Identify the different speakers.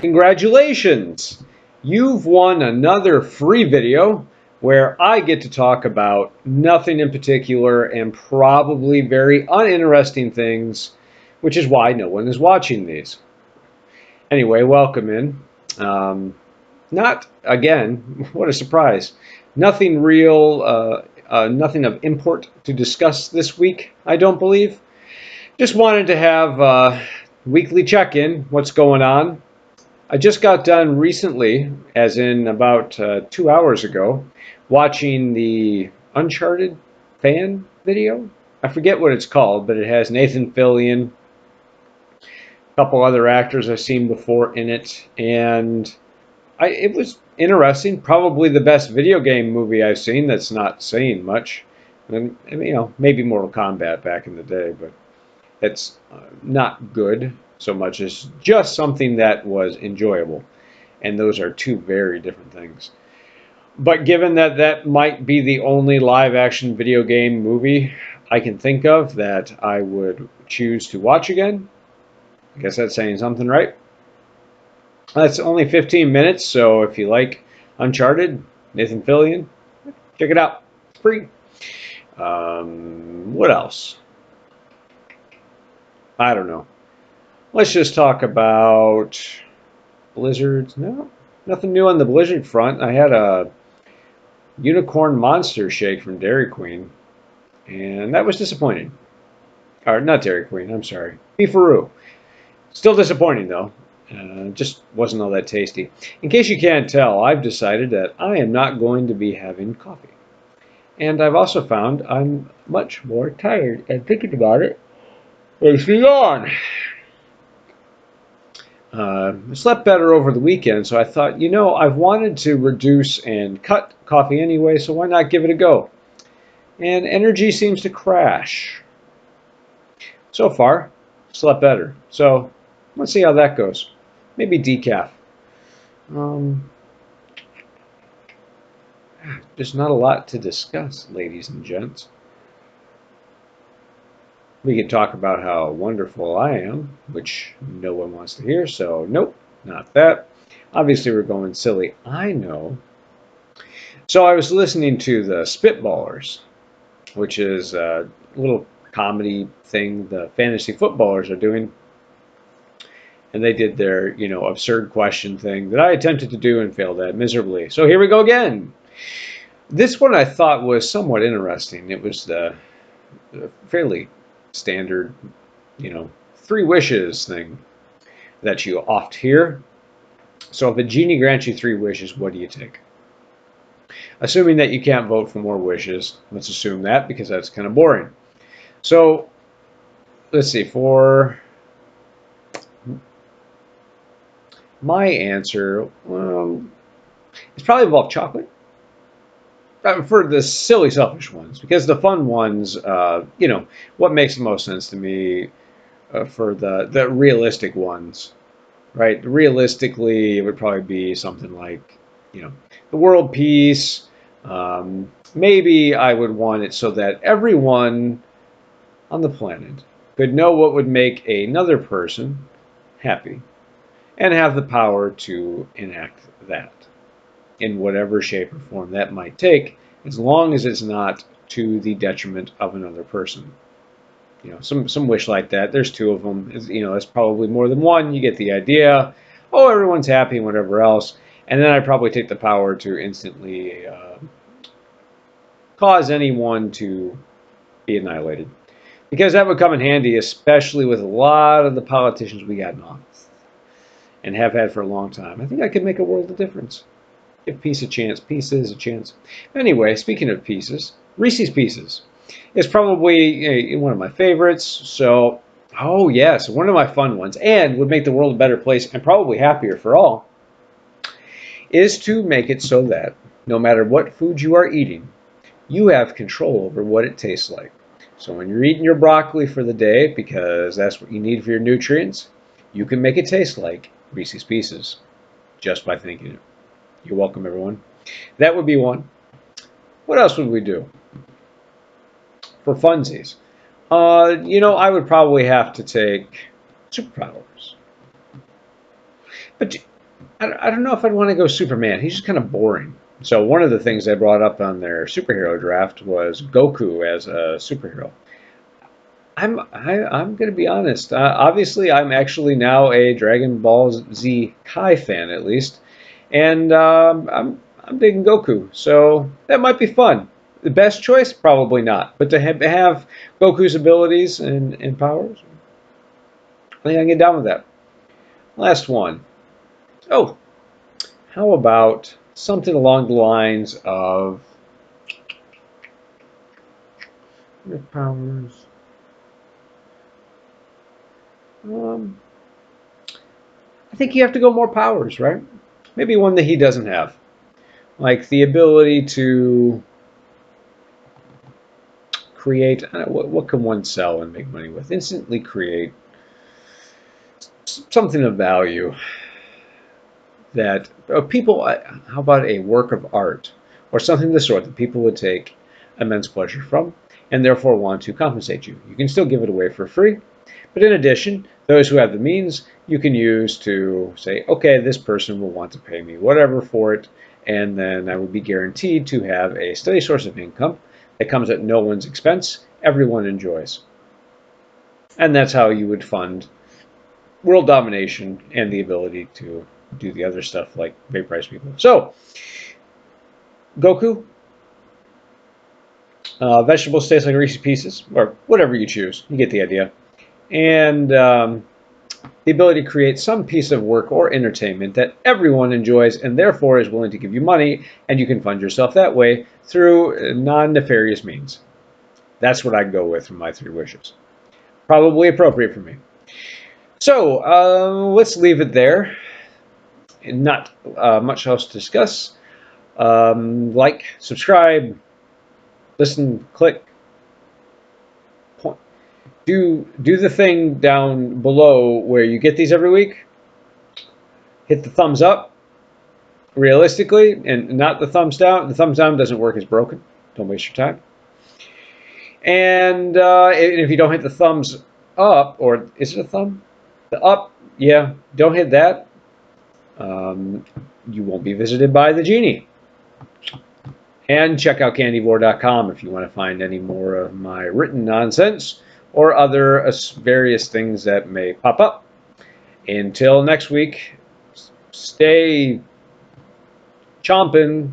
Speaker 1: Congratulations! You've won another free video where I get to talk about nothing in particular and probably very uninteresting things, which is why no one is watching these. Anyway, welcome in. Not, again, what a surprise. Nothing real, nothing of import to discuss this week, I don't believe. Just wanted to have a weekly check-in, what's going on. I just got done recently, as in about 2 hours ago, watching the Uncharted fan video. I forget what it's called, but it has Nathan Fillion, a couple other actors I've seen before in it, and it was interesting. Probably the best video game movie I've seen that's not saying much. And, maybe Mortal Kombat back in the day, but it's not good so much as just something that was enjoyable. And those are two very different things. But given that that might be the only live action video game movie I can think of that I would choose to watch again, I guess that's saying something, right? That's only 15 minutes, so if you like Uncharted, Nathan Fillion, check it out. It's free. What else? I don't know. Let's just talk about Blizzards. No, nothing new on the Blizzard front. I had a unicorn monster shake from Dairy Queen, and that was disappointing. Or not Dairy Queen, I'm sorry. Beefaroo. Still disappointing, though. Just wasn't all that tasty. In case you can't tell, I've decided that I am not going to be having coffee. And I've also found I'm much more tired, and thinking about it makes me yawn. I slept better over the weekend, so I thought, I've wanted to reduce and cut coffee anyway, so why not give it a go? And energy seems to crash. So far, slept better. So let's see how that goes. Maybe decaf. There's not a lot to discuss, ladies and gents. We could talk about how wonderful I am, which no one wants to hear, so nope, not that. Obviously, we're going silly, I know. So I was listening to the Spittballers, which is a little comedy thing the fantasy footballers are doing. And they did their, absurd question thing that I attempted to do and failed at miserably. So here we go again. This one I thought was somewhat interesting. It was the fairly standard, 3 wishes thing that you oft hear. So if a genie grants you 3 wishes, what do you take? Assuming that you can't vote for more wishes, let's assume that because that's kind of boring. So let's see, for my answer, it's probably involved chocolate. For the silly, selfish ones, because the fun ones, what makes the most sense to me for the realistic ones, right? Realistically, it would probably be something like, the world peace. Maybe I would want it so that everyone on the planet could know what would make another person happy and have the power to enact that in whatever shape or form that might take, as long as it's not to the detriment of another person. Some wish like that. There's 2 of them. It's probably more than one. You get the idea. Oh, everyone's happy and whatever else. And then I'd probably take the power to instantly cause anyone to be annihilated. Because that would come in handy, especially with a lot of the politicians we got in office and have had for a long time. I think I could make a world of difference. Give peace a chance. Peace is a chance. Anyway, speaking of pieces, Reese's Pieces is probably one of my favorites. So, oh yes, one of my fun ones, and would make the world a better place and probably happier for all, is to make it so that no matter what food you are eating, you have control over what it tastes like. So when you're eating your broccoli for the day, because that's what you need for your nutrients, you can make it taste like Reese's Pieces just by thinking it. You're welcome, everyone. That would be one. What else would we do? For funsies. I would probably have to take superpowers. But I don't know if I'd want to go Superman. He's just kind of boring. So one of the things they brought up on their superhero draft was Goku as a superhero. I'm going to be honest. Obviously, I'm actually now a Dragon Ball Z Kai fan, at least, and I'm digging Goku. So that might be fun. The best choice, probably not, but to have Goku's abilities and powers, I think I can get down with that. Last one. Oh, how about something along the lines of powers? Um, I think you have to go more powers, right? Maybe one that he doesn't have, like the ability to create. What can one sell and make money with? Instantly create something of value that people. How about a work of art or something of the sort that people would take immense pleasure from and therefore want to compensate you? You can still give it away for free, but in addition, those who have the means, you can use to say, okay, this person will want to pay me whatever for it, and then I will be guaranteed to have a steady source of income that comes at no one's expense, everyone enjoys. And that's how you would fund world domination and the ability to do the other stuff like pay price people. So, Goku, vegetables taste like Reese's Pieces, or whatever you choose. You get the idea. And the ability to create some piece of work or entertainment that everyone enjoys and therefore is willing to give you money, and you can fund yourself that way through non-nefarious means. That's what I'd go with for my three wishes. Probably appropriate for me. So let's leave it there. Not much else to discuss. Like, subscribe, listen, click, do the thing down below where you get these every week. Hit the thumbs up, realistically, and not the thumbs down. The thumbs down doesn't work; it's broken. Don't waste your time. And if you don't hit the thumbs up, or is it a thumb? The up, yeah, don't hit that. You won't be visited by the Genie. And check out candyvore.com if you want to find any more of my written nonsense or other various things that may pop up. Until next week, stay chomping.